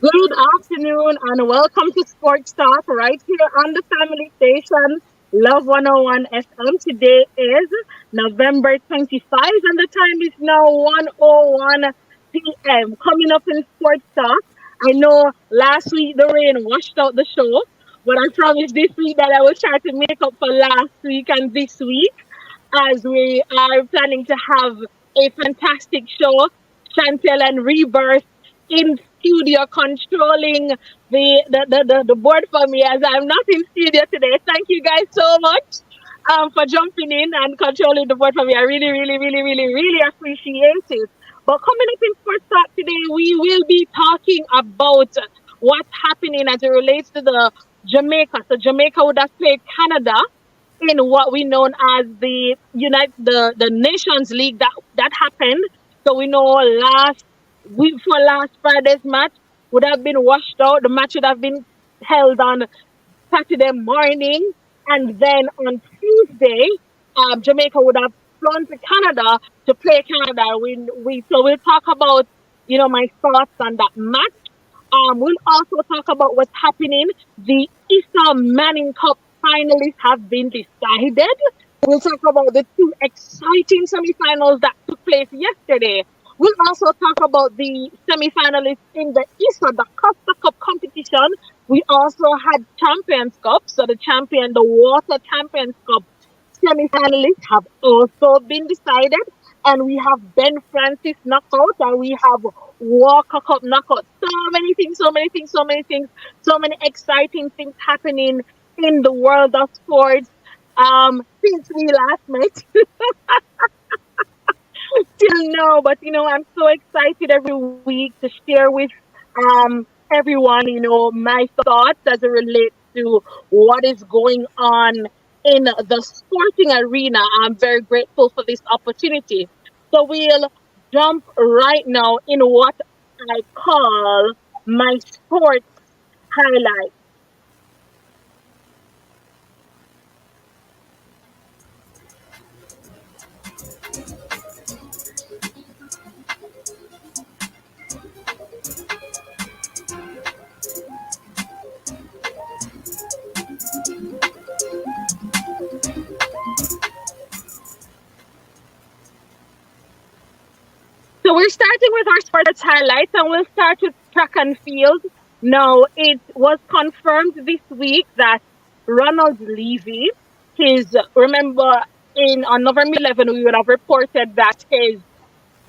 Good afternoon and welcome to Sports Talk right here on the family station Love 101 FM. Today is November 25th and the time is now 1:01 p.m. Coming up in Sports Talk, I know last week the rain washed out the show, but I promise this week that I will try to make up for last week and this week as we are planning to have a fantastic show. Chantel and Rebirth in studio controlling the board for me as I'm not in studio today. Thank you guys so much for jumping in and controlling the board for me. I really, really, really, really, really appreciate it. But coming up in Sports Talk today, we will be talking about what's happening as it relates to the Jamaica. So Jamaica would have played Canada in what we known as the Nations League that happened. So we know last week for last Friday's match would have been washed out. The match would have been held on Saturday morning, and then on Tuesday, Jamaica would have flown to Canada to play Canada. So we'll talk about my thoughts on that match. We'll also talk about what's happening. The Easter Manning Cup finalists have been decided. We'll talk about the two exciting semifinals that took place yesterday. We'll also talk about the semifinalists in the Easter, the Costa Cup competition. We also had Champions Cup, so the Water Champions Cup semi-finalists have also been decided, and we have Ben Francis knockout, and we have Walker Cup knockout. So many things, so many things, so many things, so many exciting things happening in the world of sports. Since we last met till now, but I'm so excited every week to share with everyone, my thoughts as it relates to what is going on in the sporting arena. I'm very grateful for this opportunity. So we'll jump right now in what I call my sports highlight. So we're starting with our sports highlights, and we'll start with track and field. Now, it was confirmed this week that Ronald Levy, remember, on November 11, we would have reported that his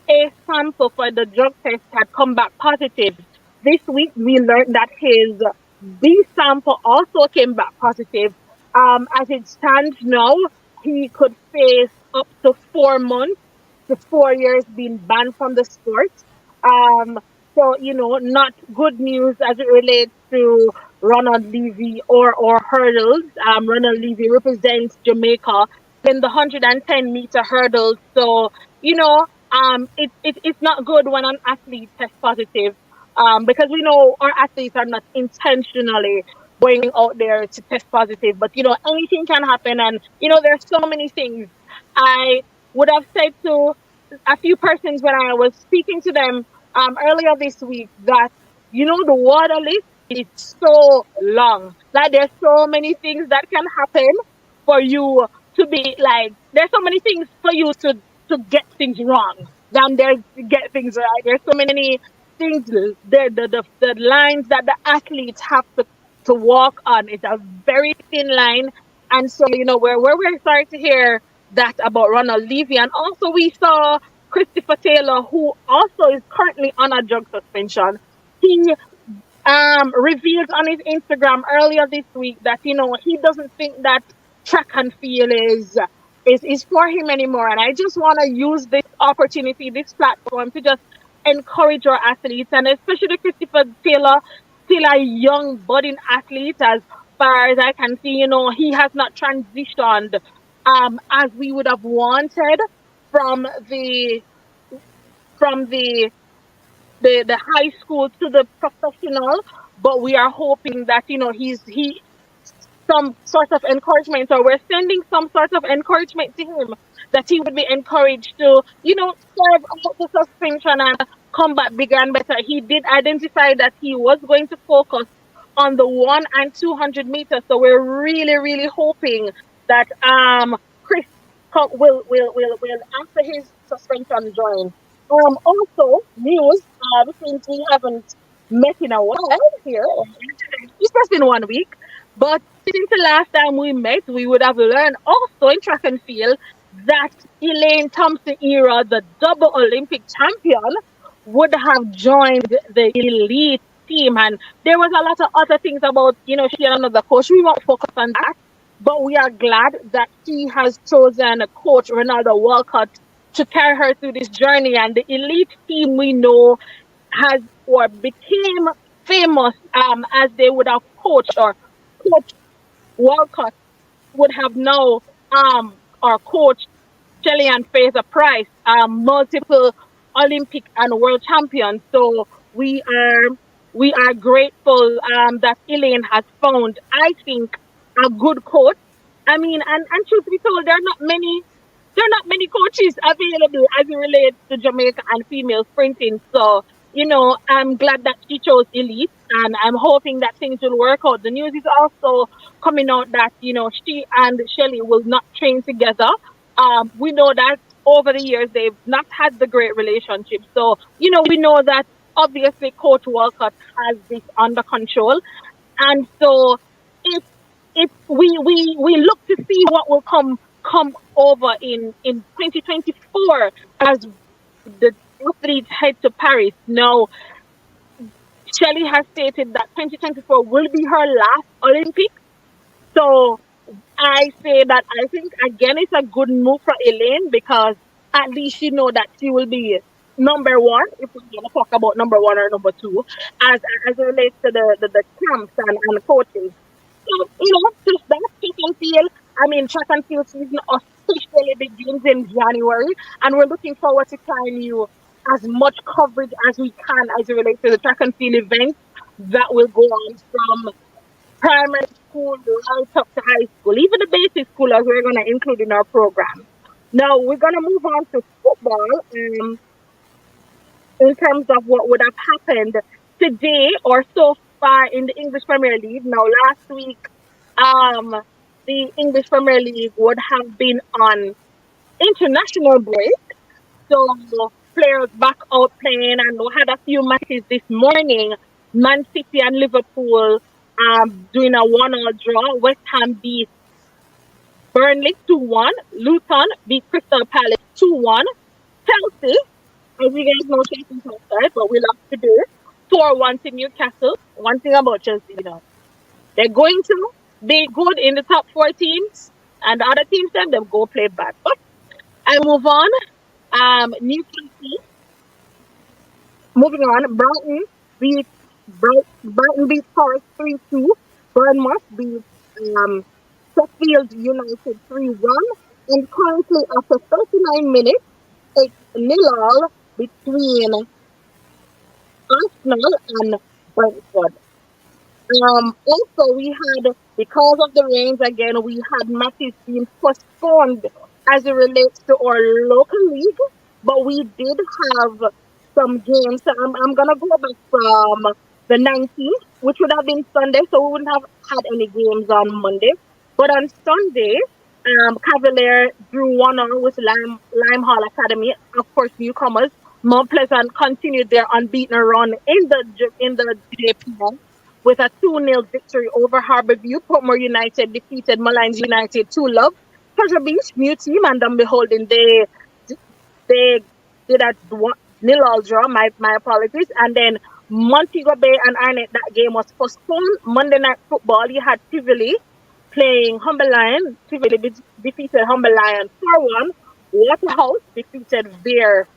A sample for the drug test had come back positive. This week, we learned that his B sample also came back positive. As it stands now, he could face up to 4 months to 4 years being banned from the sport. Um, so, not good news as it relates to Ronald Levy or hurdles. Ronald Levy represents Jamaica in the 110-meter hurdles. So, it's not good when an athlete tests positive, because we know our athletes are not intentionally going out there to test positive, but anything can happen, and there's so many things. I would have said to a few persons when I was speaking to them earlier this week that the water list is so long. Like there's so many things that can happen for you to be like. There's so many things for you to get things wrong than there's to get things right. There's so many things. The lines that the athletes have to walk on is a very thin line, and so where we're starting to hear that about Ronald Levy, and also we saw Christopher Taylor, who also is currently on a drug suspension, he revealed on his Instagram earlier this week that he doesn't think that track and field is for him anymore. And I just want to use this opportunity, this platform, to just encourage our athletes, and especially Christopher Taylor, still a young budding athlete. As far as I can see, he has not transitioned as we would have wanted from the from the high school to the professional, but we are hoping that he some sort of encouragement, or we're sending some sort of encouragement to him, that he would be encouraged to serve out the suspension and come back bigger and better. He did identify that he was going to focus on the 1 and 200 meters, so we're really really hoping that Chris will after his suspension join. Also, news, since we haven't met in a while here, it's just been 1 week, but since the last time we met, we would have learned also in track and field that Elaine Thompson era, the double Olympic champion, would have joined the elite team. And there was a lot of other things about, she and another coach. We won't focus on that, but we are glad that she has chosen coach Ronaldo Walcott to carry her through this journey. And the elite team, we know, has or became famous as they would have coached, or coach Walcott would have now or coach Shelley and Fraser Price, multiple Olympic and world champions. So we are grateful that Elaine has found, I think, a good coach. I mean, and truth be told, there are not many coaches available as it relates to Jamaica and female sprinting. So, I'm glad that she chose Elite, and I'm hoping that things will work out. The news is also coming out that, she and Shelley will not train together. We know that over the years they've not had the great relationship. So, we know that obviously Coach Walcott has this under control. And so if we look to see what will come over in 2024 as the athletes head to Paris. Now, Shelley has stated that 2024 will be her last Olympic. So I say that I think again it's a good move for Elaine, because at least she know that she will be number one, if we're gonna talk about number one or number two, as it relates to the camps and coaching. So, just that track and field. I mean, track and field season officially begins in January, and we're looking forward to telling you as much coverage as we can as it relates to the track and field events that will go on from primary school right up to high school, even the basic school, as we're going to include in our program. Now, we're going to move on to football in terms of what would have happened today or so far in the English Premier League. Now, last week, um, the English Premier League would have been on international break. So players back out playing, and we had a few matches this morning. Man City and Liverpool doing a 1-all draw. West Ham beat Burnley 2-1. Luton beat Crystal Palace 2-1. Chelsea, as you guys know, Chelsea's not third, but we love to do it. 4-1 to Newcastle. One thing about Chelsea, they're going to be good in the top four teams, and the other teams then they go play bad. But I move on. Newcastle. Moving on. Beat Brighton beat Forest 3-2. Bournemouth beat Sheffield United 3-1. And currently, after 39 minutes, it's 0-0 between Arsenal and Brentford. Also, we had, because of the rains again, we had matches being postponed as it relates to our local league, but we did have some games. So I'm gonna go back from the 19th, which would have been Sunday, so we wouldn't have had any games on Monday. But on Sunday, Cavalier drew 1-1 with Lime Hall Academy, of course, newcomers. Mount Pleasant continued their unbeaten run in the JPL with a 2-0 victory over Harborview. Portmore United defeated Malines United 2-0. Treasure Beach, new team, and beholding they did a nil all draw. My apologies. And then Montego Bay and Arnett, that game was postponed. Monday Night Football, you had Tivoli playing Humber Lion. Tivoli defeated Humber Lion 4-1. Waterhouse defeated Veer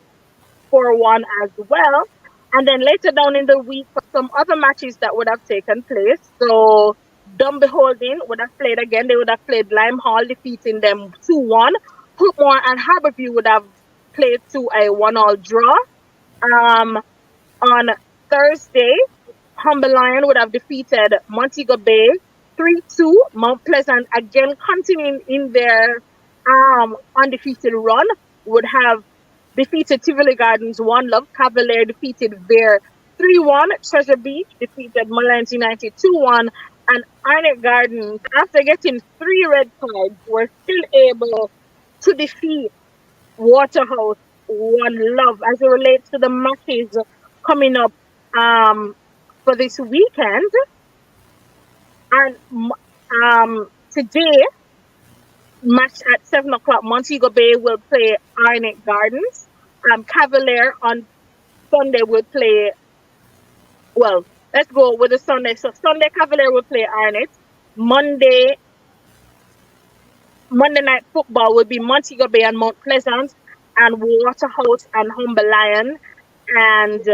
4-1 as well. And then later down in the week, for some other matches that would have taken place. So Dumby Holding would have played again. They would have played Lime Hall, defeating them 2-1. Hookmore and Harborview would have played to a 1-all draw. Um, on Thursday, Humber Lion would have defeated Montego Bay 3-2. Mount Pleasant, again continuing in their undefeated run, would have defeated Tivoli Gardens 1-love. Cavalier defeated Bear 3-1. Treasure Beach defeated Mullins United 2-1. And Arnett Gardens, after getting 3 red cards, were still able to defeat Waterhouse 1-love. As it relates to the matches coming up for this weekend, and today, match at 7 o'clock, Montego Bay will play Arnett Gardens. Cavalier on Sunday will play, well, let's go with the Sunday. So Sunday, Cavalier will play Arnett. Monday Night Football will be Montego Bay and Mount Pleasant, and Waterhouse and Humber Lion, and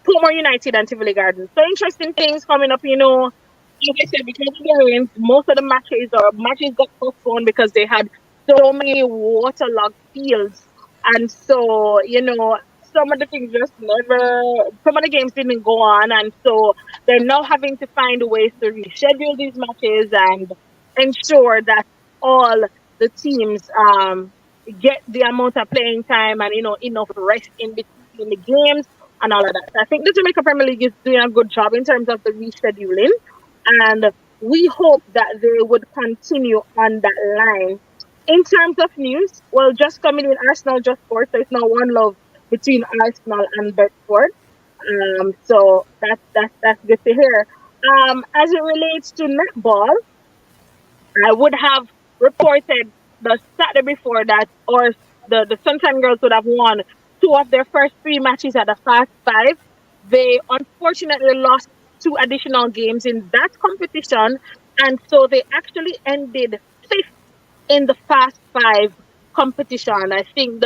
Portmore United and Tivoli Gardens. So interesting things coming up, like I said, because of the rains, most of the matches got postponed because they had so many waterlogged fields. And so, some of the things some of the games didn't go on. And so they're now having to find ways to reschedule these matches and ensure that all the teams get the amount of playing time and, enough rest in between the games and all of that. So I think the Jamaica Premier League is doing a good job in terms of the rescheduling. And we hope that they would continue on that line. In terms of news, well, just coming in, Arsenal just scored, so it's now 1-love between Arsenal and Bedford. So that's good to hear. As it relates to netball, I would have reported the Saturday before that, or the Sunshine Girls would have won 2 of their first 3 matches at the Fast Five. They unfortunately lost 2 additional games in that competition, and so they actually ended 5th in the Fast Five competition. I think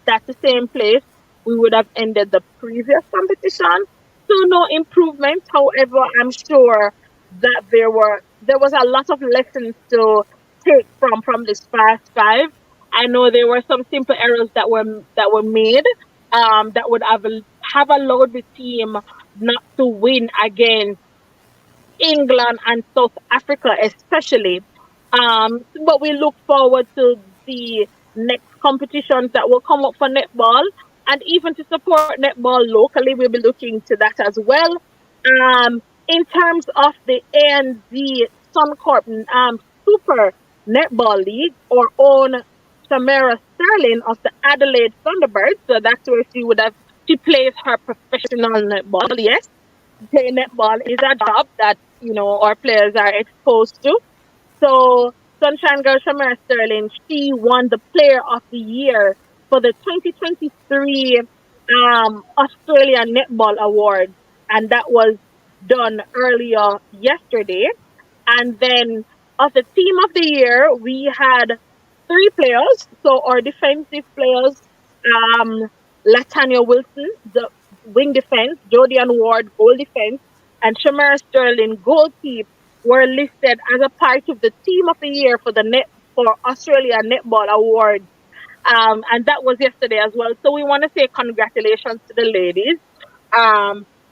that's the same place we would have ended the previous competition. So no improvement. However, I'm sure that there was a lot of lessons to take from this Fast Five. I know there were some simple errors that were made that would have allowed the team not to win against England and South Africa, especially. But we look forward to the next competitions that will come up for netball, and even to support netball locally, we'll be looking to that as well. In terms of the ANZ Suncorp Super Netball League, our own Samara Sterling of the Adelaide Thunderbirds, so that's where she plays her professional netball. Yes, playing netball is a job that our players are exposed to. So Sunshine Girl Shamara Sterling, she won the Player of the Year for the 2023 Australian Netball Awards, and that was done earlier yesterday. And then of the Team of the Year, we had 3 players. So our defensive players, Latanya Wilson, the wing defense, Jodian Ward, goal defense, and Shamara Sterling, goalkeeper, were listed as a part of the Team of the Year for Australia Netball Awards. And that was yesterday as well. So we want to say congratulations to the ladies.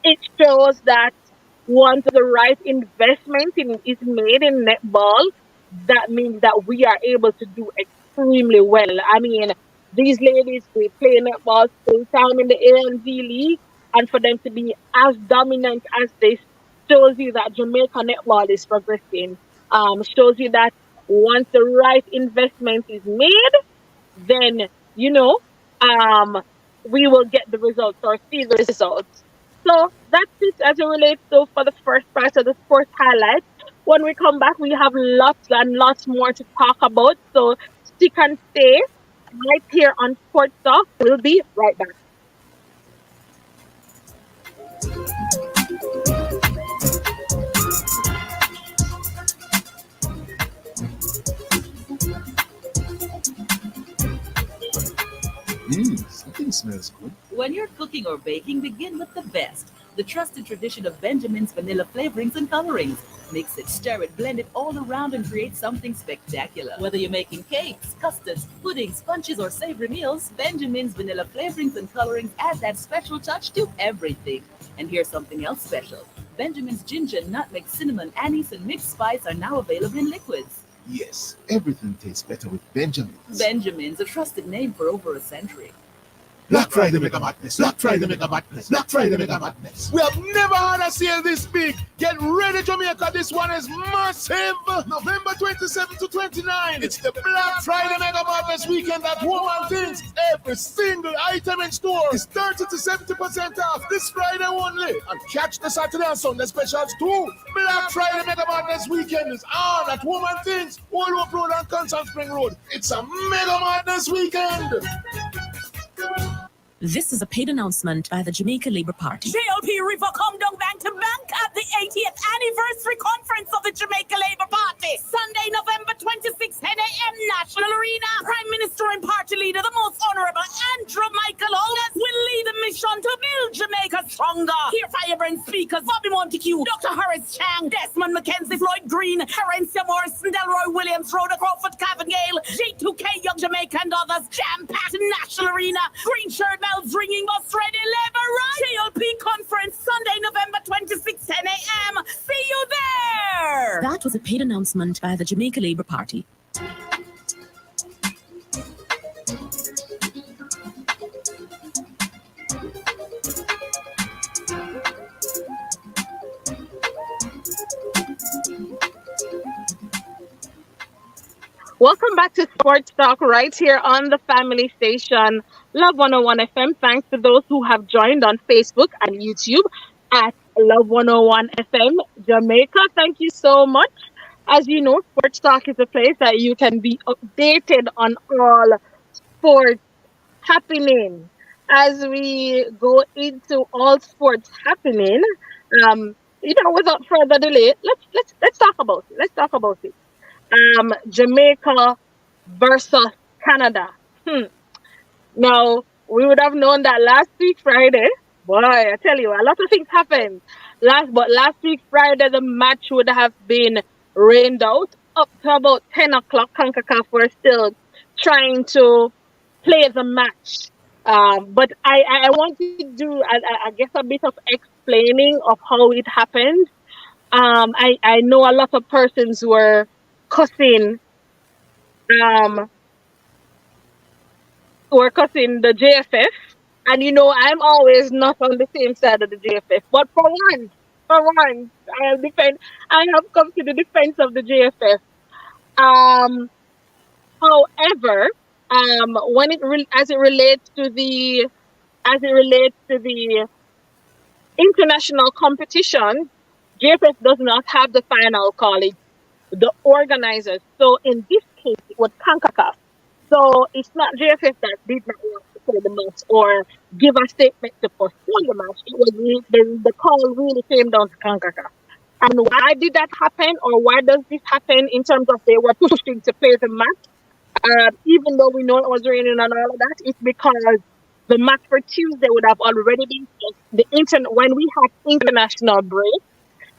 It shows that once the right investment is made in netball, that means that we are able to do extremely well. I mean, these ladies, they play netball full time in the ANZ League, and for them to be as dominant as they, shows you that Jamaica netball is progressing. Shows you that once the right investment is made, then we will get the results or see the results. So that's it as it relates to for the first part of the sports highlights. When we come back, we have lots and lots more to talk about. So stick and stay right here on Sports Talk. We'll be right back. Something smells good. When you're cooking or baking, begin with the best. The trusted tradition of Benjamin's vanilla flavorings and colorings. Mix it, stir it, blend it all around and create something spectacular. Whether you're making cakes, custards, puddings, punches, or savory meals, Benjamin's vanilla flavorings and colorings add that special touch to everything. And here's something else special. Benjamin's ginger, nutmeg, cinnamon, anise, and mixed spice are now available in liquids. Yes, everything tastes better with Benjamin's. Benjamin's, a trusted name for over a century. Black Friday Mega Madness. Black Friday Mega Madness. Black Friday Mega Madness. We have never had a sale this big. Get ready, Jamaica. This one is massive. November 27 to 29. It's the Black Friday Mega Madness weekend at Home and Things. Every single item in store is 30 to 70% off this Friday only. And catch the Saturday and Sunday specials too. Black Friday Mega Madness weekend is on at Home and Things, Old Oak Road and Constant Spring Road. It's a Mega Madness weekend. This is a paid announcement by the Jamaica Labour Party. JLP River come down bank to bank at the 80th anniversary conference of the Jamaica Labour Party. Sunday, November 26th, 10 a.m. National Arena. Prime Minister and Party Leader, the most Honourable Andrew Michael Holness, will lead the mission to build Jamaica stronger. Hear firebrand speakers Bobby Montague, Dr. Horace Chang, Desmond McKenzie, Floyd Green, Terencia Morrison, Delroy Williams, Rhoda Crawford, Cavan Gale, G2K, Young Jamaica and others. Jam-packed National Arena. Green shirt bells ringing, bus ready, lever right. JLP conference, Sunday, November 26th, 10 a.m. See you there. That was a paid announcement by the Jamaica Labour Party. Welcome back to Sports Talk right here on the family station, Love 101 FM. Thanks to those who have joined on Facebook and YouTube at Love 101 FM Jamaica. Thank you so much. As you know, Sports Talk is a place that you can be updated on all sports happening. As we go into all sports happening, without further delay, let's talk about it. Let's talk about it. Jamaica versus Canada. Now, we would have known that last week Friday. Boy, I tell you, a lot of things happened. Last week Friday, the match would have been rained out up to about 10 o'clock. CONCACAF were still trying to play the match. But I want to do, I guess, a bit of explaining of how it happened. I know a lot of persons were cussing the JFF, and I'm always not on the same side of the JFF, but for once I have come to the defense of the JFF. However, as it relates to the international competition, JFF does not have the final call. It's the organizers. So in this case, it was CONCACAF. So it's not JFF that did not want to play the match or give a statement to postpone the match. It was the call really came down to CONCACAF. And why did that happen, or why does this happen in terms of they were pushing to play the match? Even though we know it was raining and all of that, it's because the match for Tuesday would have already been set. When we had international break,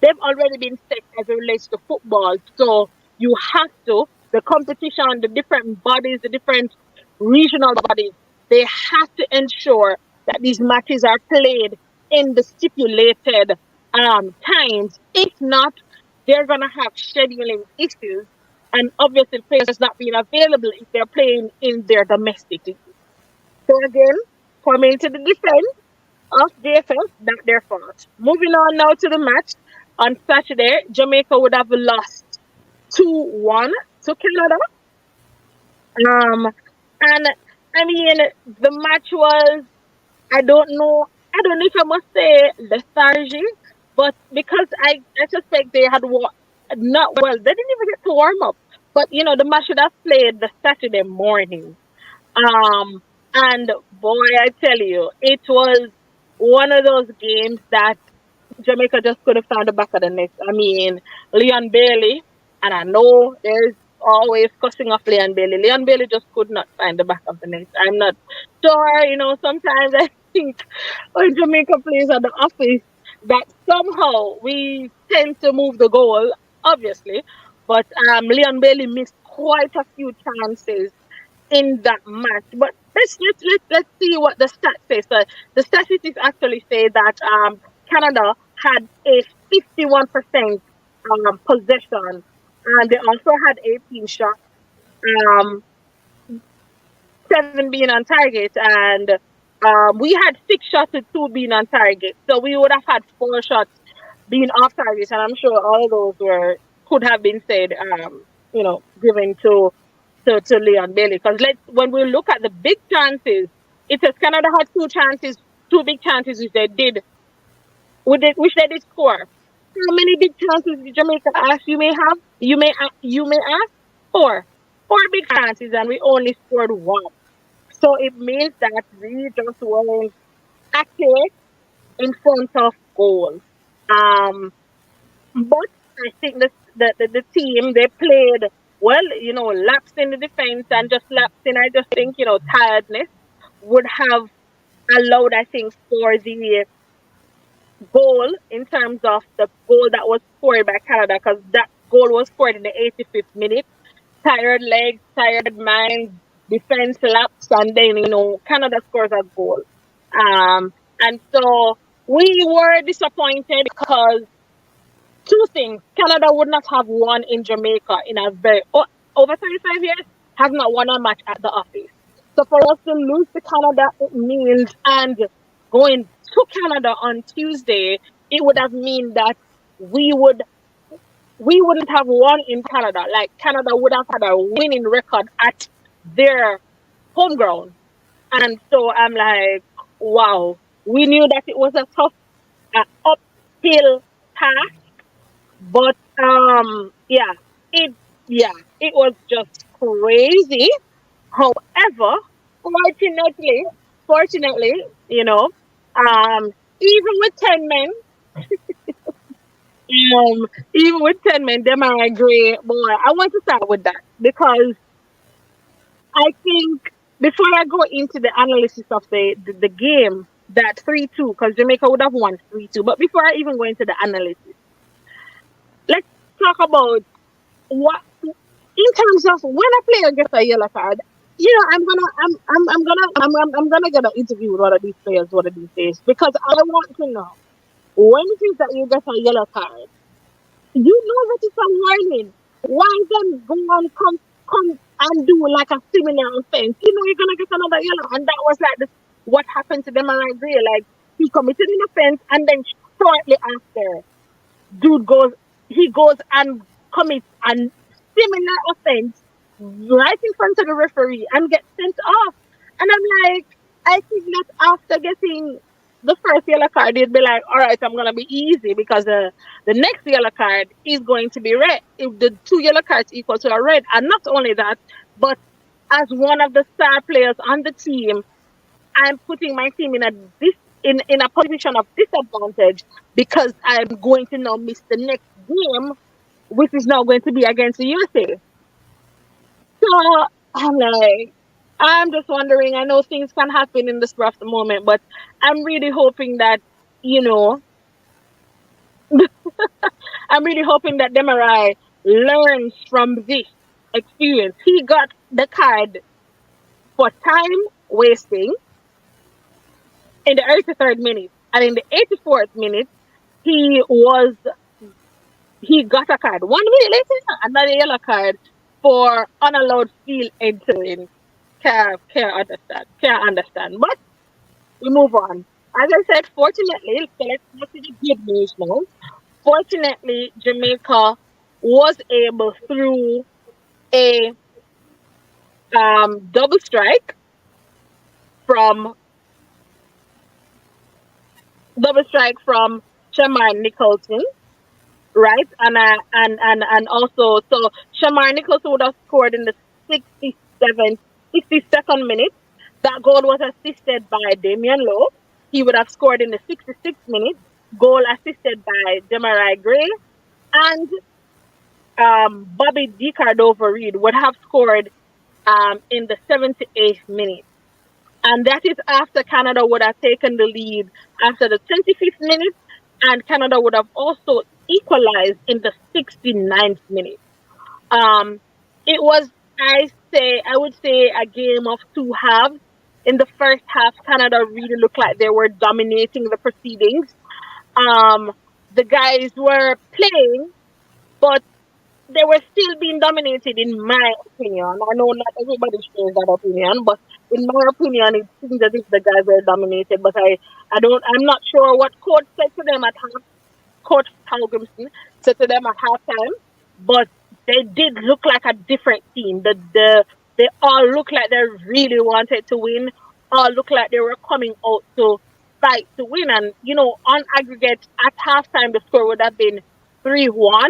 they've already been set as it relates to football. So you have to, the competition, the different bodies, the different regional bodies, they have to ensure that these matches are played in the stipulated times. If not, they're going to have scheduling issues. And obviously, players not being available if they're playing in their domestic league. So again, coming to the defense of JFL, not their fault. Moving on now to the match. On Saturday, Jamaica would have lost 2-1 to Canada. And I mean, the match was, I don't know if I must say lethargy, but because I suspect they had not well, they didn't even get to warm up. But the match should have played the Saturday morning. And boy, I tell you, it was one of those games that Jamaica just could have found the back of the net. I mean, Leon Bailey, and I know there's always cussing off Leon Bailey. Leon Bailey just could not find the back of the net. I'm not sure, sometimes I think when Jamaica plays at the office that somehow we tend to move the goal, obviously. But Leon Bailey missed quite a few chances in that match. But let's see what the stats say. So the statistics actually say that Canada had a 51% possession, and they also had 18 shots, um, seven being on target, and we had six shots with two being on target. So we would have had four shots being off target, and I'm sure all of those were could have been said, given to Leon Bailey. Because when we look at the big chances, it says Canada had two chances, two big chances which they did score. How many big chances did Jamaica ask you may have? You may ask four big chances, and we only scored one. So it means that we just weren't accurate in front of goal. Um, but I think the team they played well, laps in the defense and just laps in. I just think tiredness would have allowed, I think, for the goal in terms of the goal that was scored by Canada, because that goal was scored in the 85th minute. Tired legs, tired minds, defense laps, and then Canada scores a goal. And so we were disappointed because two things: Canada would not have won in Jamaica in a over 35 years, have not won a match at the office. So for us to lose to Canada, it means, and going to Canada on Tuesday, it would have mean that we would we wouldn't have won in Canada. Like Canada would have had a winning record at their home ground. And so I'm like, wow. We knew that it was a tough uphill task, but it it was just crazy. However, fortunately, fortunately, you know, even with 10 men, even with 10 men, them are a great boy. I want to start with that because I think before I go into the analysis of the game, that 3-2, because Jamaica would have won 3-2. But before I even go into the analysis, let's talk about what in terms of when a player gets a yellow card. I'm gonna get an interview with one of these players one of these days because I want to know when it is that you get a yellow card. You know that it's a warning. Why then go and come and do like a similar offense? You know you're gonna get another yellow, and that was like what happened to them and I agree. Like he committed an offense, and then shortly after, dude goes and commits an similar offense right in front of the referee and gets sent off. And I'm like, I think that after getting the first yellow card, they'd be like, all right, I'm going to be easy because the next yellow card is going to be red. If the two yellow cards equal to a red. And not only that, but as one of the star players on the team, I'm putting my team in a position of disadvantage because I'm going to now miss the next game, which is now going to be against the USA. So I'm like, I'm just wondering. I know things can happen in the spur of the moment, but I'm really hoping that, you know, I'm really hoping that Demarai learns from this experience. He got the card for time wasting in the 83rd minute, and in the 84th minute, he was he got a card. 1 minute later, another yellow card for unallowed field entering. Can't understand. But we move on. As I said, fortunately, so let's get to the good news now. Fortunately, Jamaica was able through a double strike from Shamar Nicholson, right? And also, so Shamar Nicholson would have scored in the 67th, 62nd minute. That goal was assisted by Damian Lowe. He would have scored in the 66th minute. Goal assisted by Demarai Gray. And Bobby DiCardova Reed would have scored in the 78th minute. And that is after Canada would have taken the lead after the 25th minute, and Canada would have also equalized in the 69th minute. Um, it was, I would say, a game of two halves. In the first half, Canada really looked like they were dominating the proceedings. Um, the guys were playing, but they were still being dominated, in my opinion. I know not everybody shares that opinion, but in my opinion, it seems as if the guys were dominated. But I'm not sure what coach said to them at half. Coach Halgrimson said to them at halftime, but they did look like a different team. They all looked like they really wanted to win. All looked like they were coming out to fight to win. And on aggregate at halftime, the score would have been 3-1,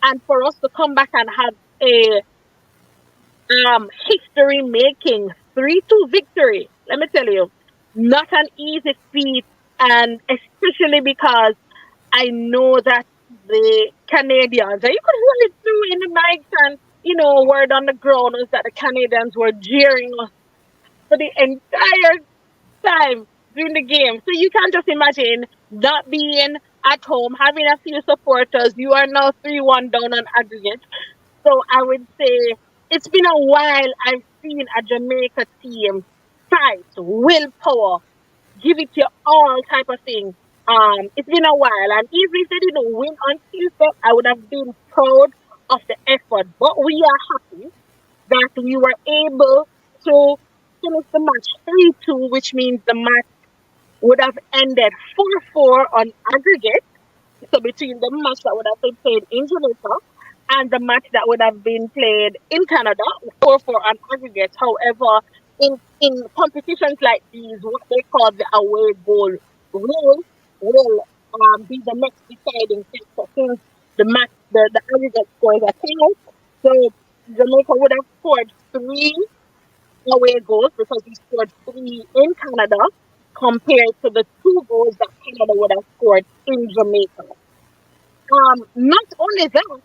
and for us to come back and have a history making 3-2 victory, let me tell you, not an easy feat, and especially because I know that the Canadians, and you could hear it through in the mics, and word on the ground was that the Canadians were jeering us for the entire time during the game. So you can just imagine not being at home, having a few supporters. You are now 3-1 down on aggregate. So I would say it's been a while I've seen a Jamaica team fight, willpower, give it your all type of thing. It's been a while, and even if they didn't win on Tuesday, I would have been proud of the effort. But we are happy that we were able to finish the match 3-2, which means the match would have ended 4-4 on aggregate. So between the match that would have been played in Jamaica and the match that would have been played in Canada, 4-4 on aggregate. However, in competitions like these, what they call the away goal rule will be the next deciding factor, since the aggregate scores are tied. So Jamaica would have scored 3 away goals because we scored 3 in Canada compared to the 2 goals that Canada would have scored in Jamaica. Not only that,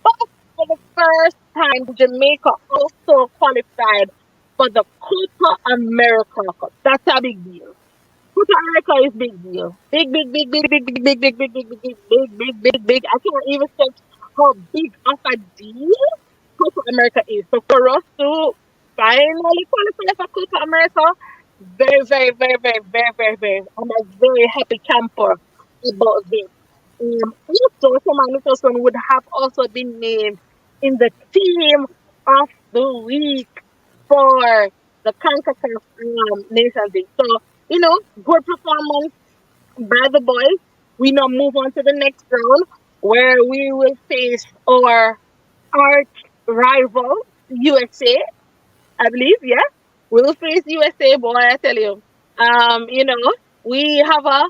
but for the first time, Jamaica also qualified for the Copa America Cup. That's a big deal. Copa America is big deal. Big, big, big, big, big, big, big, big, big, big, big, big, big, big, big, big. I can't even say how big of a deal Copa America is. So for us to finally qualify for Copa America, very, very, very, very, very, very, very, I'm a very happy camper about this. Also, Thomas Nicholson would have also been named in the team of the week for the CONCACAF Nations League. So, good performance by the boys. We now move on to the next round where we will face our arch rival, USA. I believe, yeah. We'll face USA, boy, I tell you. You know, we have a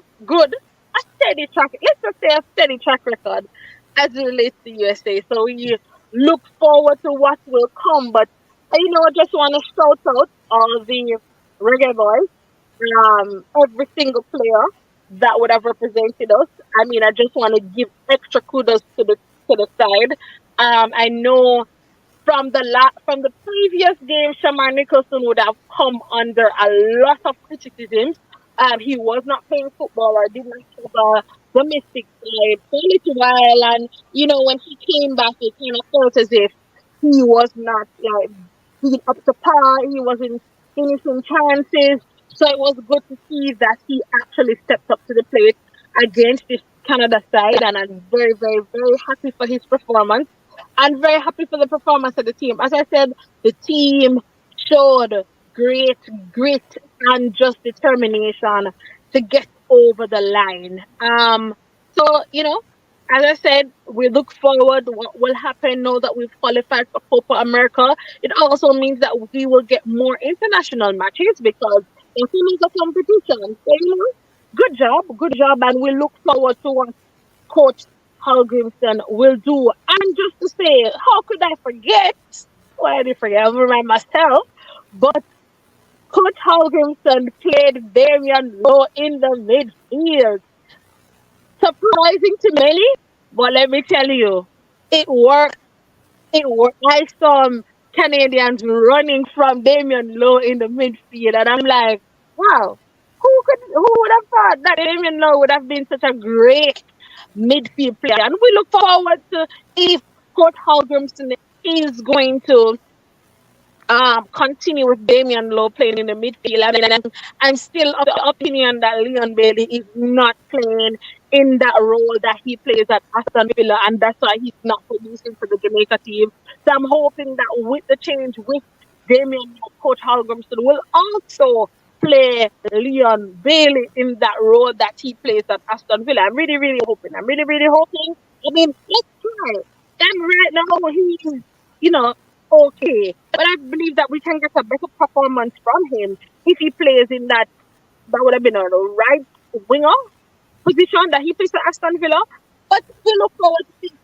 steady track, let's just say a steady track record as it relates to USA. So we look forward to what will come. But, I just want to shout out all the reggae boys, every single player that would have represented us. I mean, I just want to give extra kudos to the side. I know from the previous game, Shaman Nicholson would have come under a lot of criticisms. He was not playing football or did not have a domestic side for a little while, and when he came back, it kind of felt as if he was not like being up to par. He wasn't finishing chances, so it was good to see that he actually stepped up to the plate against this Canada side, and I'm very, very, very happy for his performance. I'm very happy for the performance of the team. As I said, the team showed great grit and just determination to get over the line. So as I said, we look forward what will happen now that we've qualified for Copa America. It also means that we will get more international matches because it's a competition. So, good job, and we look forward to what Coach Hallgrimson will do. And just to say, how could I forget? Why did I forget? I'll remind myself. But Coach Hallgrimson played Damian Lowe in the midfield. Surprising to many, but let me tell you, It worked. It worked. I saw Canadians running from Damian Lowe in the midfield, and I'm like, wow, who would have thought that Damian Lowe would have been such a great midfield player? And we look forward to if Coach Hallgrimson is going to continue with Damian Lowe playing in the midfield. And then I'm still of the opinion that Leon Bailey is not playing in that role that he plays at Aston Villa, and that's why he's not producing for the Jamaica team. So I'm hoping that with the change with Damian Lowe, Coach Hallgrimson will also play Leon Bailey in that role that he plays at Aston Villa. I'm really, really hoping. I'm really, really hoping. I mean, let's try. And right now he's, you know, okay. But I believe that we can get a better performance from him if he plays in that would have been a right winger position that he plays for Aston Villa. But we look forward to seeing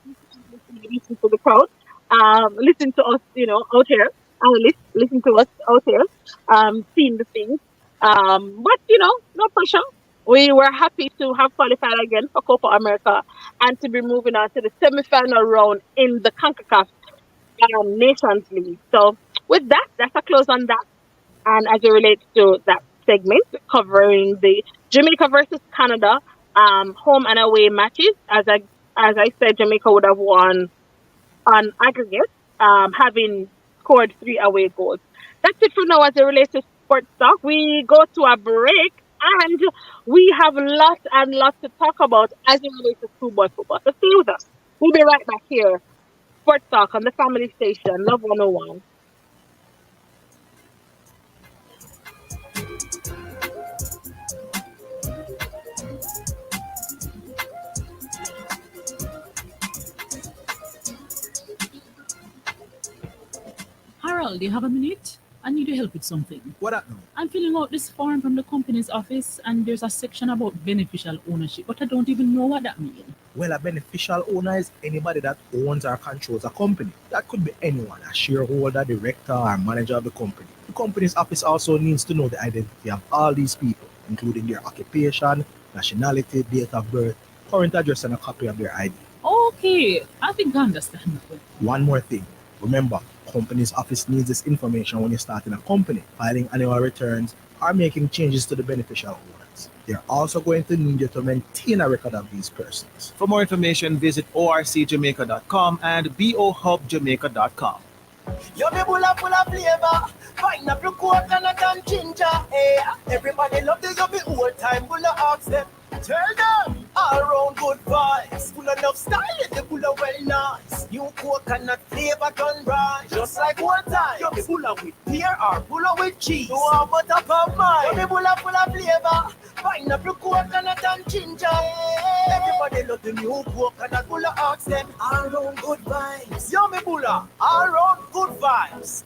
listen to the crowd, listen to us, out here, listen to us out here, seeing the things. But no pressure. We were happy to have qualified again for Copa America and to be moving on to the semi-final round in the CONCACAF Nations League. So with that, that's a close on that. And as it relates to that segment covering the Jamaica versus Canada home and away matches, as I said, Jamaica would have won on aggregate, having scored 3 away goals. That's it for now as it relates to sports talk. We go to a break and we have lots and lots to talk about as it relates to schoolboy football. So stay with us. We'll be right back here. Sports Talk on the Family Station, Love 101. Harold, do you have a minute? I need your help with something. What up now? I'm filling out this form from the company's office, and there's a section about beneficial ownership, but I don't even know what that means. Well, a beneficial owner is anybody that owns or controls a company. That could be anyone, a shareholder, director, or manager of the company. The company's office also needs to know the identity of all these people, including their occupation, nationality, date of birth, current address, and a copy of their ID. Okay, I think I understand now. One more thing. Remember, company's office needs this information when you're starting a company, filing annual returns, or making changes to the beneficial owners. They're also going to need you to maintain a record of these persons. For more information, visit orcjamaica.com and bohubjamaica.com. You be full of flavor. Pineapple, coconut and ginger. Hey, everybody love this. You be old time full of ox them. Turn up, all around good vibes. Full of enough style, they full of well nice. New coconut flavor done right. Just like one time. You be full of with beer or full of with cheese. You want butter for mine. You be full of flavor. Pineapple, coconut and ginger. Hey, everybody love the new coconut full of ox them. All around good vibes. Yummy bulla, all around good vibes.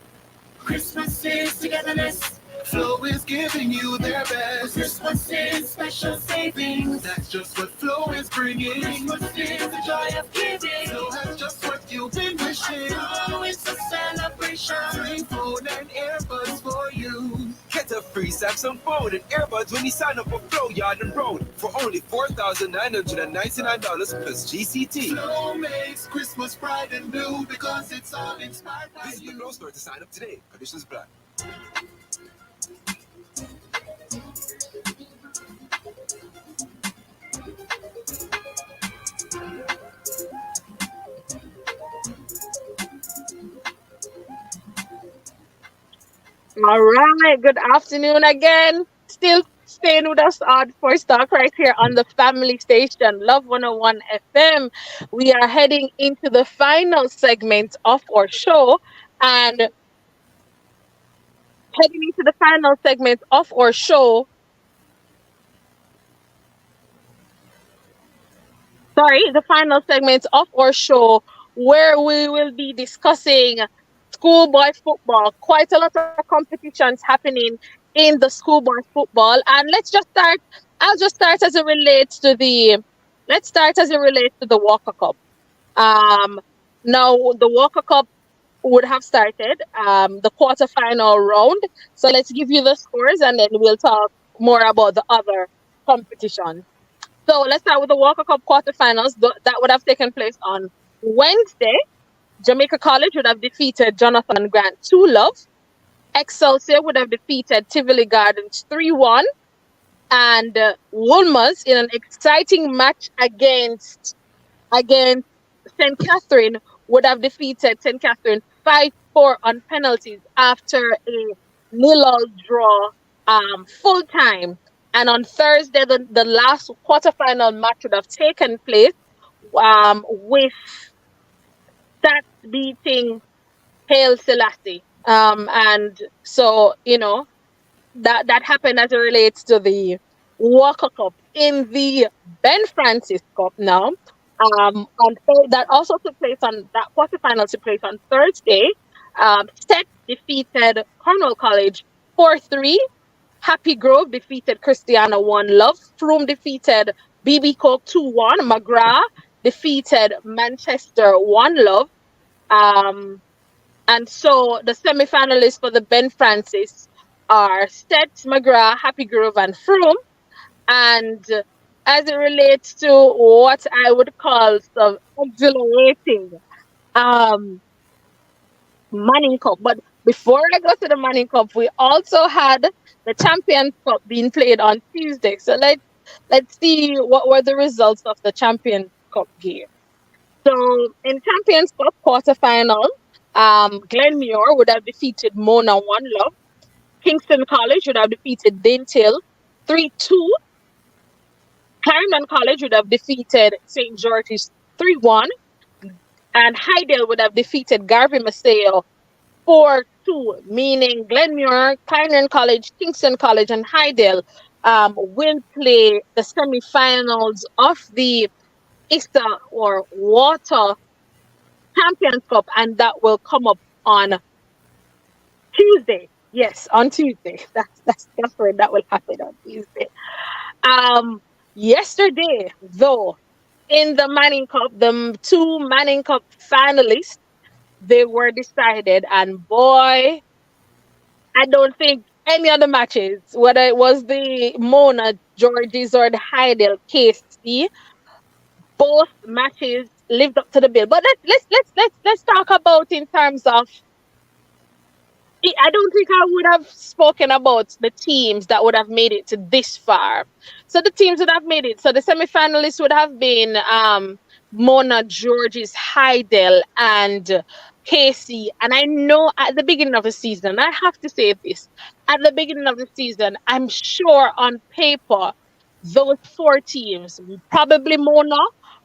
Christmas is togetherness. Flow is giving you their best. Christmas is special savings. That's just what Flow is bringing. Christmas is the joy of giving. Flow has just what you've been wishing. Oh, it's a celebration. Free phone and earbuds for you. Get a free Samsung phone and earbuds when you sign up for Flow Yard and Road for only $4,999 plus GCT. Flow makes Christmas bright and blue because it's all inspired by Visit the Flow store to sign up today. Conditions apply. All right. Good afternoon again. Still staying with us on Sports Talk right here on the Family Station, Love 101 FM. We are heading into the final segment of our show. And heading into the final segment of our show. The final segment of our show where we will be discussing schoolboy football. Quite a lot of competitions happening in the schoolboy football. And let's just start. I'll just start as it relates to the Walker Cup. Now the Walker Cup would have started the quarterfinal round. So let's give you the scores and then we'll talk more about the other competitions. So let's start with the Walker Cup quarterfinals. That would have taken place on Wednesday, Jamaica College would have defeated Jonathan Grant 2-love. Excelsior would have defeated Tivoli Gardens 3-1. And Wolmer's in an exciting match against St. Catherine would have defeated St. Catherine 5-4 on penalties after a nil-all draw full time. And on Thursday, the last quarterfinal match would have taken place with Stats beating Hail Selassie. And so, that happened as it relates to the Walker Cup. In the Ben Francis Cup now, that also took place on that quarterfinal took place on Thursday. Set defeated Cornwall College 4-3. Happy Grove defeated Christiana 1-love. Froome defeated BB Coke 2-1. McGrath defeated Manchester 1-love. And so the semi-finalists for the Ben Francis are Seth, McGrath, Happy Grove, and Froome. And as it relates to what I would call some exhilarating Manning Cup. But before I go to the Manning Cup, we also had the Champions Cup being played on Tuesday. So let's see what were the results of the Champions Cup game. So in Champions Cup quarterfinal, Glenmuir would have defeated Mona 1-love. Kingston College would have defeated Daintil 3-2. Clarendon College would have defeated St. George's 3-1. And Hydale would have defeated Garvey Maceo 4-2, meaning Glenmuir, Clarendon College, Kingston College, and Hydale will play the semi-finals of the Easter or Water Champions Cup, and that will come up on Tuesday. Yes, on Tuesday. That's where that will happen, on Tuesday. Yesterday, though, in the Manning Cup, the two Manning Cup finalists, they were decided, and boy, I don't think any of the matches, whether it was the Mona Georges or the Hydel KC, both matches lived up to the bill. But let's talk about in terms of. I don't think I would have spoken about the teams that would have made it to this far. So the teams would have made it. So the semi-finalists would have been Mona Georges, Hydel, and Casey. And I know at the beginning of the season, I have to say this, at the beginning of the season, I'm sure on paper, those four teams, probably Mona,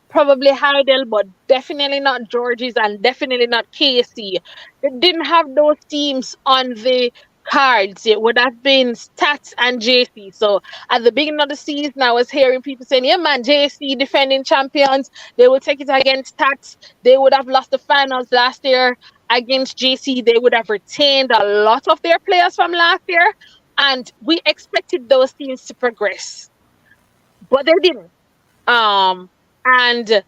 probably Hydel, but definitely not Georges and definitely not Casey. They didn't have those teams on the cards. It would have been Stats and JC. So at the beginning of the season, I was hearing people saying, yeah, man, JC defending champions. They will take it against Stats. They would have lost the finals last year against JC. They would have retained a lot of their players from last year. And we expected those teams to progress, but they didn't. And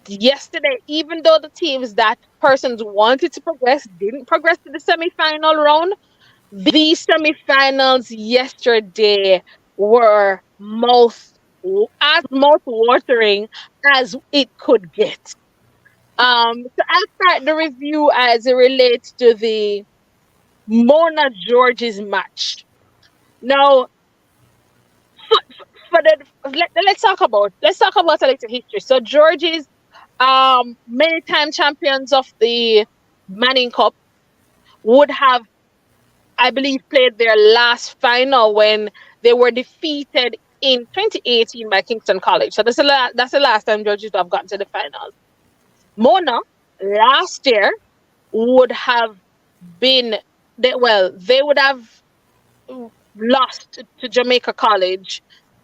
yesterday, even though the teams that persons wanted to progress didn't progress to the semi-final round, these semi-finals yesterday were as mouth-watering as it could get. So I'll start the review as it relates to the Mona Georges match. Now, let's talk about a little history. So Georges, many time champions of the Manning Cup, would have, I believe, played their last final when they were defeated in 2018 by Kingston College. So that's the last time Georges would have gotten to the finals. Mona last year would have been they would have lost to Jamaica College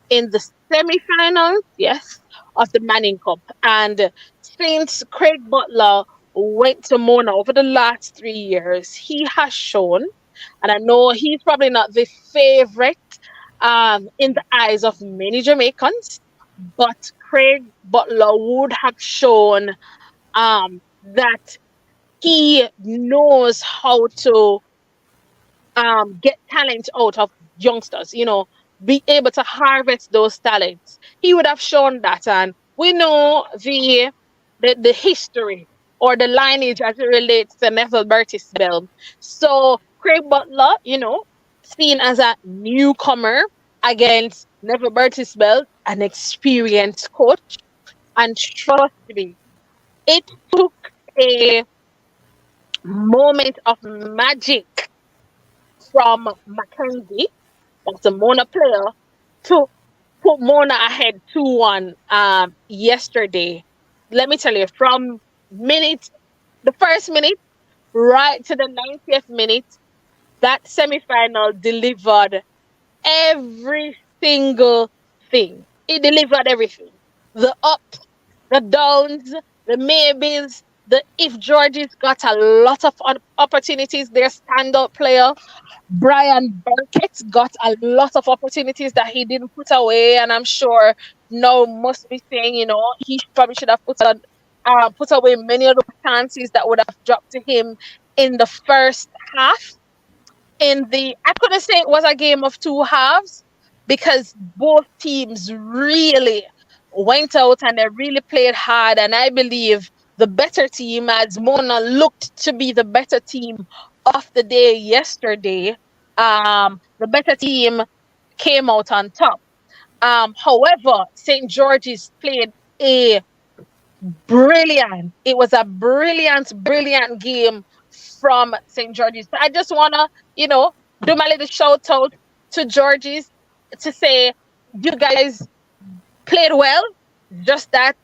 in the semi-finals, yes, of the Manning Cup. And since Craig Butler went to Mona over the last 3 years, he has shown, and I know he's probably not the favorite in the eyes of many Jamaicans, but Craig Butler would have shown that he knows how to get talent out of youngsters, be able to harvest those talents. He would have shown that. And we know the the history or the lineage as it relates to Neville Burtis Bell. So Craig Butler, seen as a newcomer against Neville Burtis Bell, an experienced coach. And trust me, it took a moment of magic from Mackenzie, that's a Mona player, to put Mona ahead 2-1 yesterday. Let me tell you, from minute the first minute right to the 90th minute, that semi-final delivered every single thing. It delivered everything. The ups, the downs, the maybes, the if Georges got a lot of opportunities, their standout player. Brian Burkett got a lot of opportunities that he didn't put away, and I'm sure no must be saying, he probably should have put away many of the chances that would have dropped to him in the first half. I couldn't say it was a game of two halves because both teams really went out and they really played hard, and I believe the better team, as Mona looked to be the better team of the day yesterday, the better team came out on top. However, St. George's played a brilliant. It was a brilliant game from St. George's. So I just wanna, do my little shout out to George's to say you guys played well. Just that,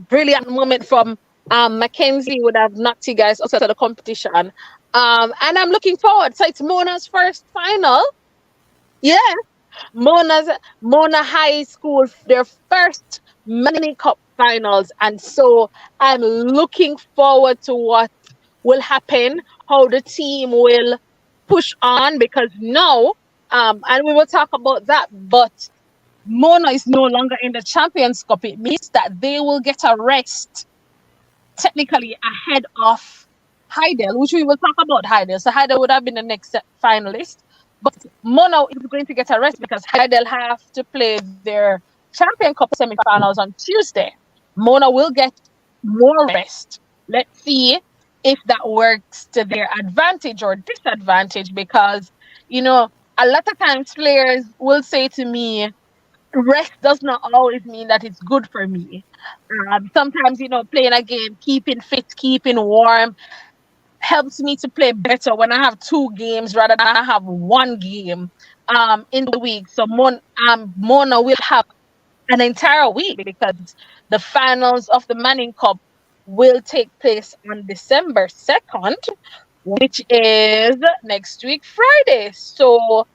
brilliant moment from Mackenzie would have knocked you guys out of the competition. And I'm looking forward. So it's Mona's first final. Yeah. Mona High School, their first mini cup finals, and so I'm looking forward to what will happen, how the team will push on, because now, and we will talk about that, but Mona is no longer in the Champions Cup. It means that they will get a rest technically ahead of Heidel, which we will talk about Heidel. So Heidel would have been the next finalist. But Mona is going to get a rest because Heidel have to play their Champion Cup semi-finals on Tuesday. Mona will get more rest. Let's see if that works to their advantage or disadvantage, because, a lot of times players will say to me, rest does not always mean that it's good for me. Sometimes, playing a game, keeping fit, keeping warm, helps me to play better when I have two games rather than I have one game in the week. So Mona will have an entire week because the finals of the Manning Cup will take place on December 2nd, which is next week Friday. So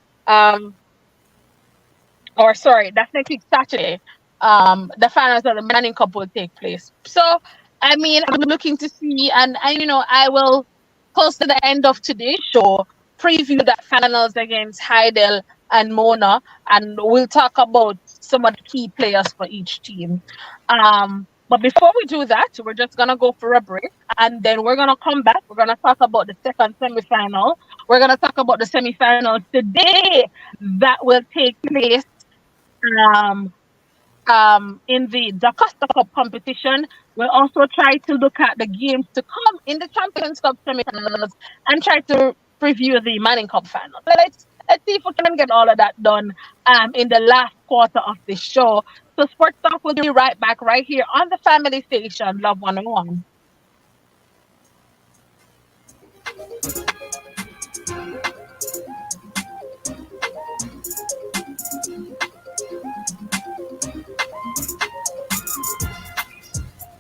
or sorry, that's next week Saturday. The finals of the Manning Cup will take place. So I'm looking to see, and I will close to the end of today's show, preview the finals against Heidel and Mona, and we'll talk about some of the key players for each team. But before we do that, we're just gonna go for a break, and then we're gonna come back. We're gonna talk about the second semi-final. We're gonna talk about the semi-finals today that will take place um, in the Costa Cup competition. We'll also try to look at the games to come in the Champions Cup semifinals and try to preview the Manning Cup final. Let's see if we can get all of that done in the last quarter of the show. So Sports Talk will be right back right here on the family station, Love 101.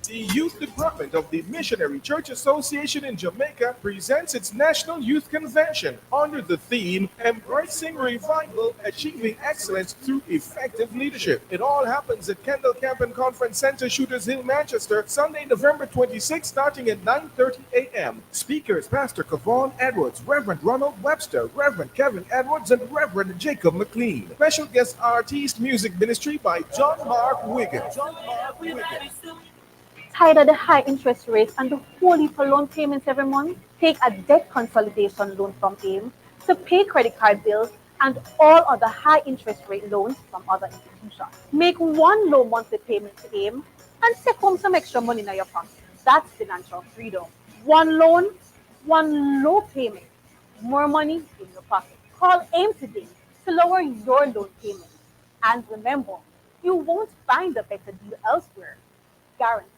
The Youth Department of the Missionary Church Association in Jamaica presents its National Youth Convention under the theme Embracing Revival, Achieving Excellence Through Effective Leadership. It all happens at Kendall Camp and Conference Center, Shooters Hill, Manchester, Sunday, November 26th, starting at 9:30 a.m. Speakers, Pastor Kavon Edwards, Reverend Ronald Webster, Reverend Kevin Edwards, and Reverend Jacob McLean. Special guest artist music ministry by John Mark Wiggins. Tired of the high interest rates and the whole heap of loan payments every month? Take a debt consolidation loan from AIM to pay credit card bills and all other high interest rate loans from other institutions. Make one low monthly payment to AIM and take home some extra money in your pocket. That's financial freedom. One loan, one low payment, more money in your pocket. Call AIM today to lower your loan payment. And remember, you won't find a better deal elsewhere. Guaranteed.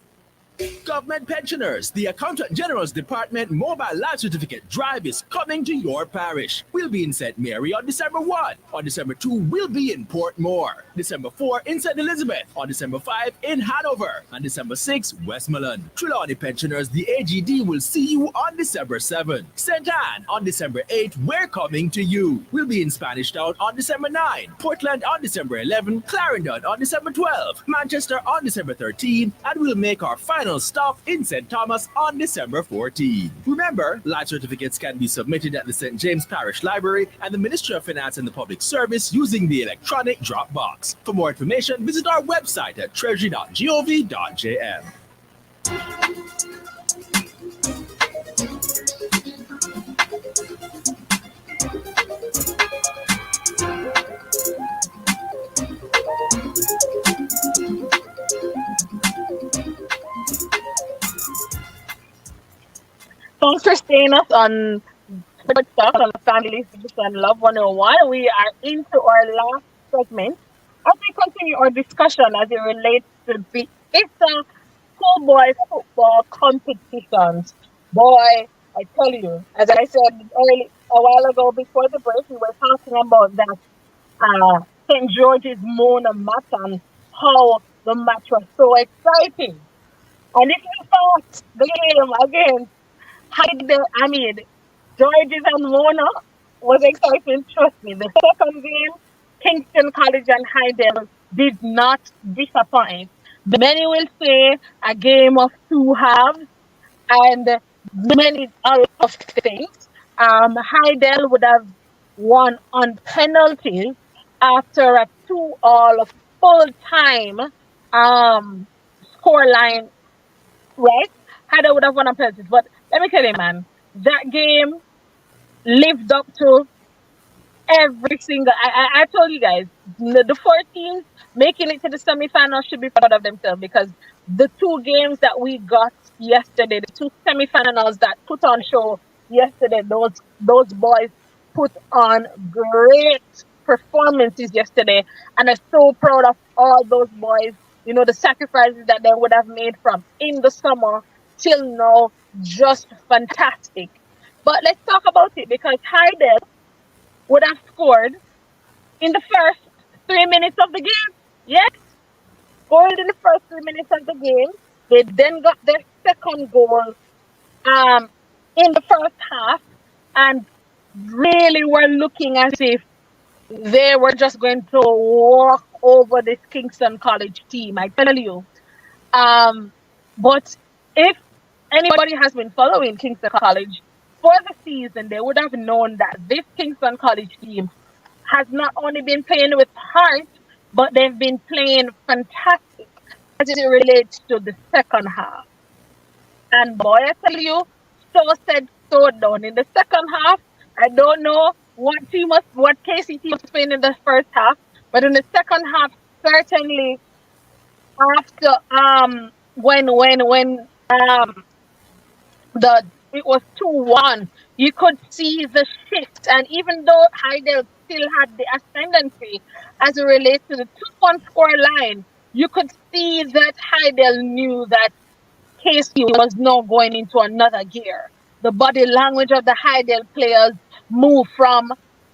Government pensioners, the Accountant General's Department Mobile Life Certificate Drive is coming to your parish. We'll be in St. Mary on December 1. On December 2, we'll be in Portmore. December 4 in St. Elizabeth. On December 5 in Hanover. And December 6, Westmoreland. Trelawney pensioners, the AGD will see you on December 7. St. Anne on December 8, we're coming to you. We'll be in Spanish Town on December 9. Portland on December 11. Clarendon on December 12. Manchester on December 13. And we'll make our final stop in St. Thomas on December 14. Remember, life certificates can be submitted at the St. James Parish Library and the Ministry of Finance and the Public Service using the electronic drop box. For more information, visit our website at treasury.gov.jm. Thanks for staying us on Sports Talk on Family Solution Love 101. We are into our last segment as we continue our discussion as it relates to the ISA schoolboy football competitions. Boy, I tell you, as I said early a while ago before the break, we were talking about that St. George's Mona match and how the match was so exciting. And if you thought the game against George's and Mona was exciting, trust me. The second game, Kingston College and Hydel did not disappoint. Many will say a game of two halves and many other things. Hydel would have won on penalties after a 2-all full-time scoreline, right? Hydel would have won on penalties. But let me tell you, man, that game lived up to every single. I told you guys, the 14 making it to the semifinals should be proud of themselves because the two games that we got yesterday, the two semifinals that put on show yesterday, those boys put on great performances yesterday, and I'm so proud of all those boys. You know, the sacrifices that they would have made from in the summer till now, just fantastic. But let's talk about it because Hydel would have scored in the first 3 minutes of the game. Yes, scored in the first 3 minutes of the game. They then got their second goal in the first half and really were looking as if they were just going to walk over this Kingston College team, I tell you. But if anybody has been following Kingston College for the season, they would have known that this Kingston College team has not only been playing with heart, but they've been playing fantastic as it relates to the second half. And boy, I tell you, so said, so done. In the second half, I don't know what KCT was playing in the first half, but in the second half, certainly after when it was 2-1, you could see the shift, and even though Hydel still had the ascendancy as it relates to the 2-1 score line, you could see that Hydel knew that KC was now going into another gear. The body language of the Hydel players moved from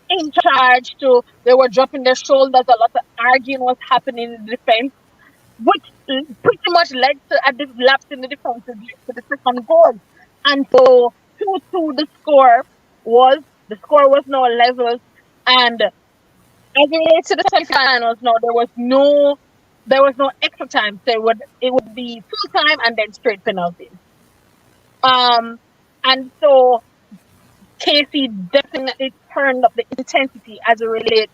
in charge to they were dropping their shoulders. A lot of arguing was happening in the defense, which pretty much led to a lapse in the defense to the second goal. And so 2-2 the score was now level, and as it relates to the semifinals now there was no extra time. So it would be full time and then straight penalties. And so Casey definitely turned up the intensity as it relates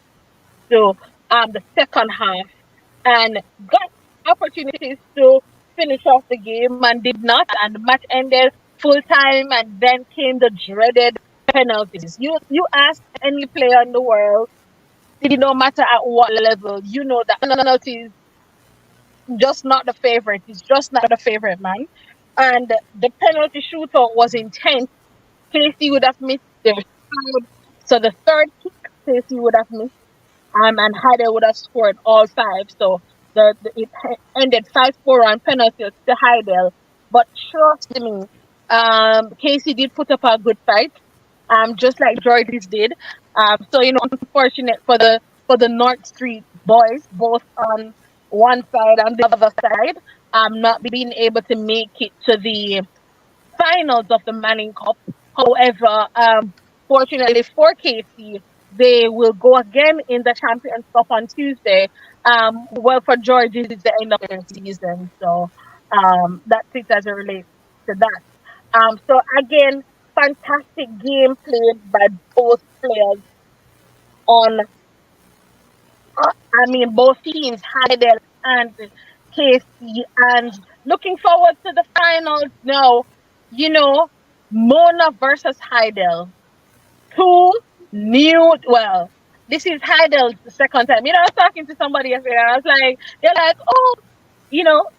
to the second half and got opportunities to finish off the game and did not, and the match ended full time, and then came the dreaded penalties. You ask any player in the world no matter at what level, you know that penalty is just not the favorite. It's just not the favorite, man. And the penalty shootout was intense. Casey would have missed the third. So the third kick, Casey would have missed. And Hyder would have scored all five. So ended 5-4 on penalties to Hyder. But trust me, Casey did put up a good fight, just like Jordan did. So unfortunate for the North Street boys, both on one side and the other side, not being able to make it to the finals of the Manning Cup. However, fortunately for KC, they will go again in the Champions Cup on Tuesday. Well, for George, it's the end of their season, so that's it as it relates to that. So again, fantastic game played by both players on, both teams, Heidel and KC, and looking forward to the finals now. You know, Mona versus Heidel. Two new, well, this is Heidel's second time. I was talking to somebody yesterday, and I was like, they're like, oh,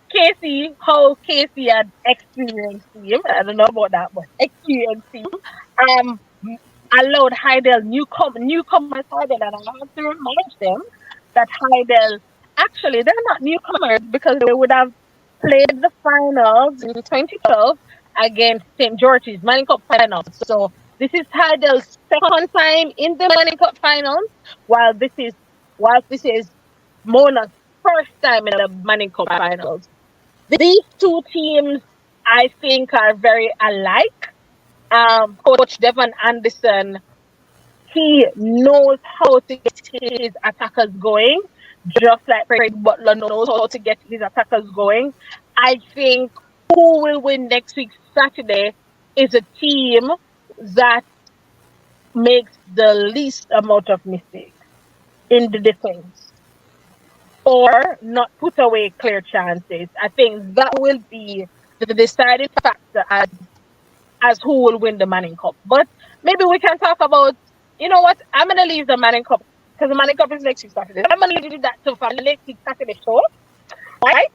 Casey, how Casey had experienced him. I don't know about that, but experienced him. Um, allowed Heidel newcomers Heidel, and I have to remind them that Heidel actually they're not newcomers because they would have played the finals in 2012 against St. George's Manning Cup finals. So this is Heidel's second time in the Manning Cup finals, while this is Mona's first time in the Manning Cup finals. These two teams, I think, are very alike. Coach Devon Anderson, he knows how to get his attackers going, just like Craig Butler knows how to get his attackers going. I think who will win next week, Saturday, is a team that makes the least amount of mistakes in the defense or not put away clear chances. I think that will be the deciding factor as who will win the Manning Cup. But maybe we can talk about, you know what? I'm gonna leave the Manning Cup because the Manning Cup is next week Saturday. I'm gonna leave that to for next week Saturday show, right?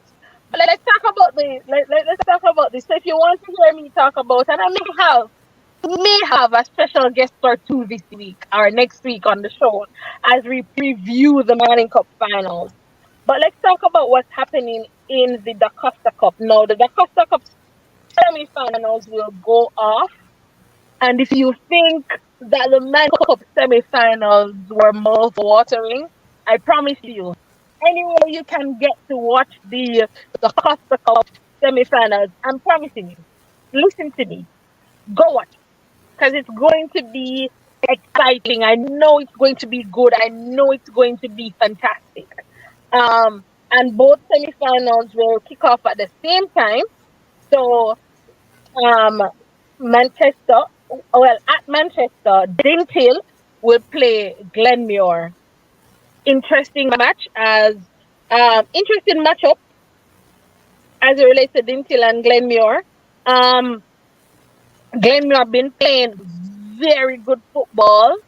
But let's talk about let's talk about this. So if you want to hear me talk about, and I may have a special guest or two this week or next week on the show as we preview the Manning Cup finals. But let's talk about what's happening in the Da Costa Cup. Now, the Da Costa Cup semi-finals will go off. And if you think that the Manning Cup semi-finals were mouth-watering, I promise you, anywhere you can get to watch the Costa Cup semi-finals, I'm promising you, listen to me, go watch it, because it's going to be exciting. I know it's going to be good. I know it's going to be fantastic. And both semi-finals will kick off at the same time. So, Manchester, well, at Manchester, Dintil will play Glenmuir. Interesting matchup as it relates to Dintil and Glenmuir. Glenmuir been playing very good football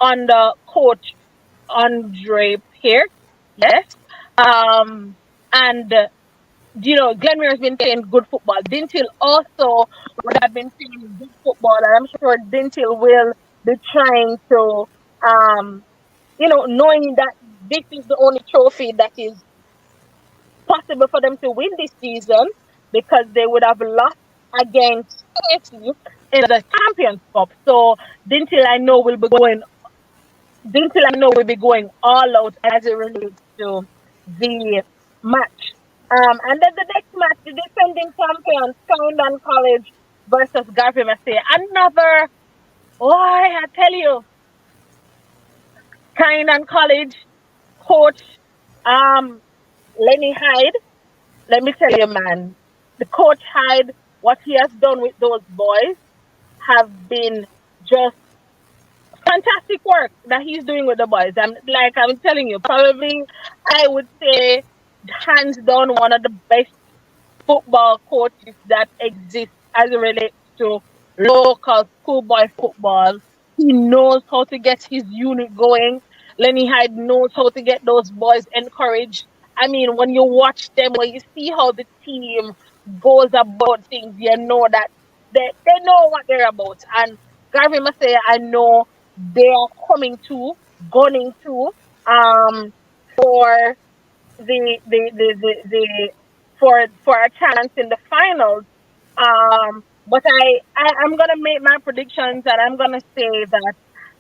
under coach Andre Pierre. Yes. And Glenmuir has been playing good football. Dintil also would have been playing good football, and I'm sure Dintil will be trying to, knowing that this is the only trophy that is possible for them to win this season because they would have lost against KC in the Champions Cup. So Dintil, I know, will be going all out as it relates to the match. And then the next match, the defending champions, Clarendon College versus Garvey Massey. Another, I tell you, Clarendon College coach, Lenny Hyde. Let me tell you, man, the coach Hyde, what he has done with those boys have been just fantastic work that he's doing with the boys. I'm telling you, probably I would say hands down one of the best football coaches that exists as it relates to local schoolboy football. He knows how to get his unit going. Lenny Hyde knows how to get those boys encouraged. I mean, when you watch them, when you see how the team goes about things, you know that they know what they're about. And Garvey must say, I know they are coming to, gunning to, for the for a chance in the finals. But I'm gonna make my predictions, and I'm gonna say that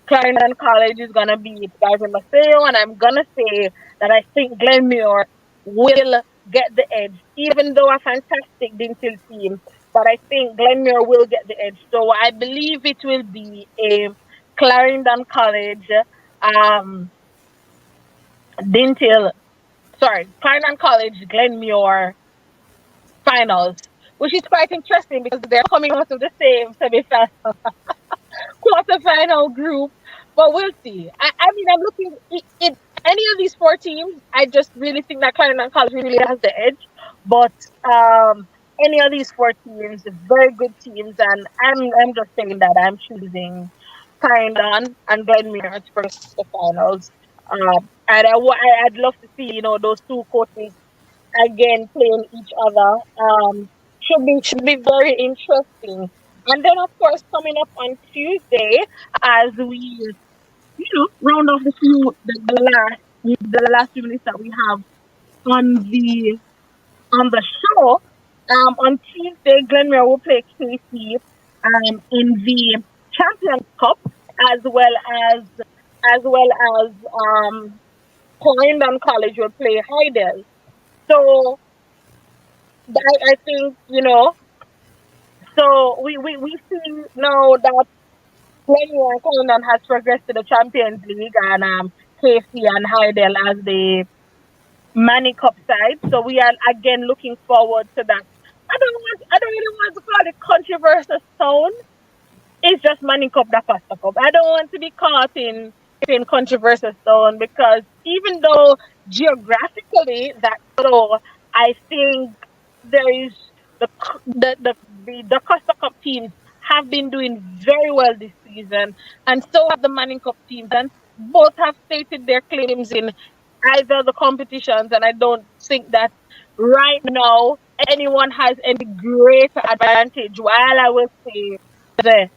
Clarendon College is gonna beat Garvey Maceo, and I'm gonna say that I think Glenmuir will get the edge, even though a fantastic Dintil team. But I think Glenmuir will get the edge. So I believe it will be a Clarendon College, um, Dintil, sorry, Clarendon College, Glenmuir finals, which is quite interesting because they're coming out of the same semi-final, quarterfinal group. But we'll see. I mean, I'm looking in any of these four teams. I just really think that Clarendon College really has the edge. But um, any of these four teams, very good teams, and I'm just saying that I'm choosing Clarendon and Glenmuir to progress to the finals. And I'd love to see those two coaches again playing each other. Should be very interesting. And then of course coming up on Tuesday, as we round off the last few minutes that we have on the show. On Tuesday, Glenmere will play KC in the Champions Cup, as well as Clarendon College will play Hydel. So I think, so we see now that Glenmore and Clarendon has progressed to the Champions League, and KFC and Hydel as the Manny Cup side. So we are again looking forward to that. I don't really want to call it controversial stone. It's just Manning Cup, the Costa Cup. I don't want to be caught in controversial stone, because even though geographically that's so, I think there is the Costa Cup teams have been doing very well this season, and so have the Manning Cup teams, and both have stated their claims in either the competitions, and I don't think that right now anyone has any greater advantage. While I will say the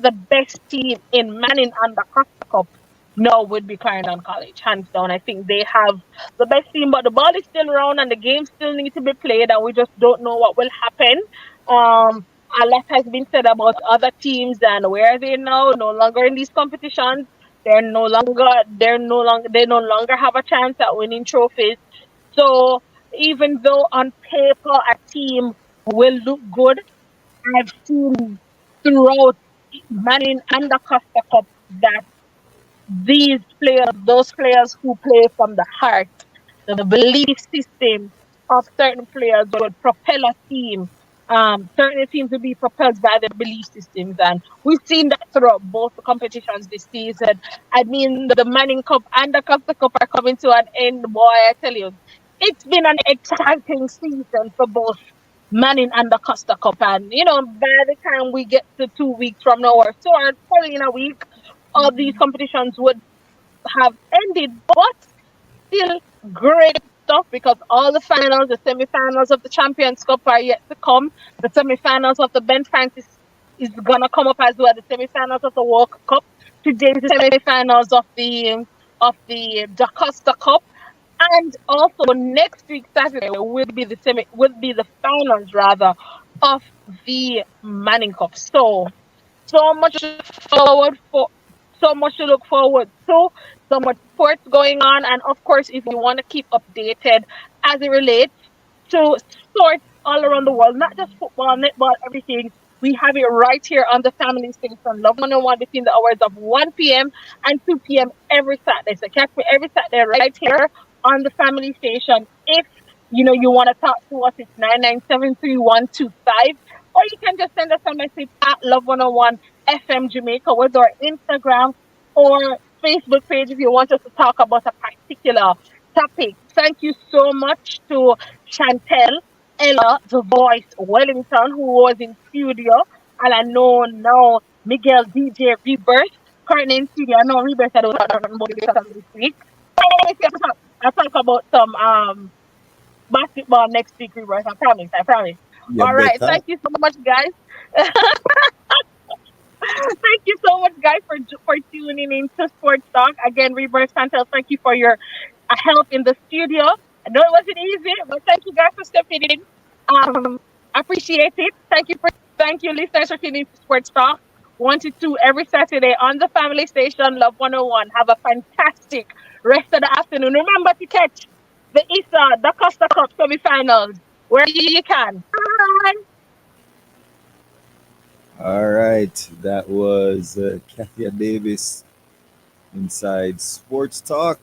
the best team in Manning and the Costa Cup no would be Clarendon College, hands down. I think they have the best team, but the ball is still around and the game still needs to be played, and we just don't know what will happen. A lot has been said about other teams and where are they now, no longer in these competitions. They no longer have a chance at winning trophies. So even though on paper a team will look good, I've seen throughout Manning and the Costa Cup that those players who play from the heart, the belief system of certain players will propel a team. Certain teams will be propelled by their belief systems, and we've seen that throughout both the competitions this season. I mean, the Manning Cup and the Costa Cup are coming to an end, boy. I tell you, it's been an exciting season for both Manning and the Costa Cup, and by the time we get to 2 weeks from now, or so, or probably in a week, all these competitions would have ended, but still great stuff, because all the finals, the semi-finals of the Champions Cup are yet to come. The semi-finals of the Ben Francis is gonna come up as well. The semi-finals of the World Cup. Today's the semi-finals of the Da Costa Cup. And also next week Saturday will be the finals rather of the Manning Cup. So much to look forward for, so much to look forward to, so much sports going on, and of course, if you want to keep updated as it relates to sports all around the world, not just football, netball, everything. We have it right here on the Family Station, Love 101, between the hours of 1 p.m. and 2 p.m. every Saturday. So catch me every Saturday right here on the Family Station. If you want to talk to us, it's 9973125, or you can just send us a message at Love 101 FM Jamaica with our Instagram or Facebook page if you want us to talk about a particular topic. Thank you so much to Chantel, Ella, the voice, Wellington, who was in studio, and I know now Miguel DJ Rebirth currently in studio. I know Rebecca don't have nothing motivation this week. I'll talk about some basketball next week, Rebecca. I promise. I promise. You All right. better. Thank you so much, guys. Thank you so much, guys, for tuning in to Sports Talk. Again, Rebirth Chantel, thank you for your help in the studio. I know it wasn't easy, but thank you guys for stepping in. I appreciate it. Thank you, listeners, for tuning in to Sports Talk. 1 to 2 every Saturday on the family station, Love 101. Have a fantastic rest of the afternoon. Remember to catch the Costa Cup semifinals where you can. Bye. All right. That was Kathya Davis inside Sports Talk.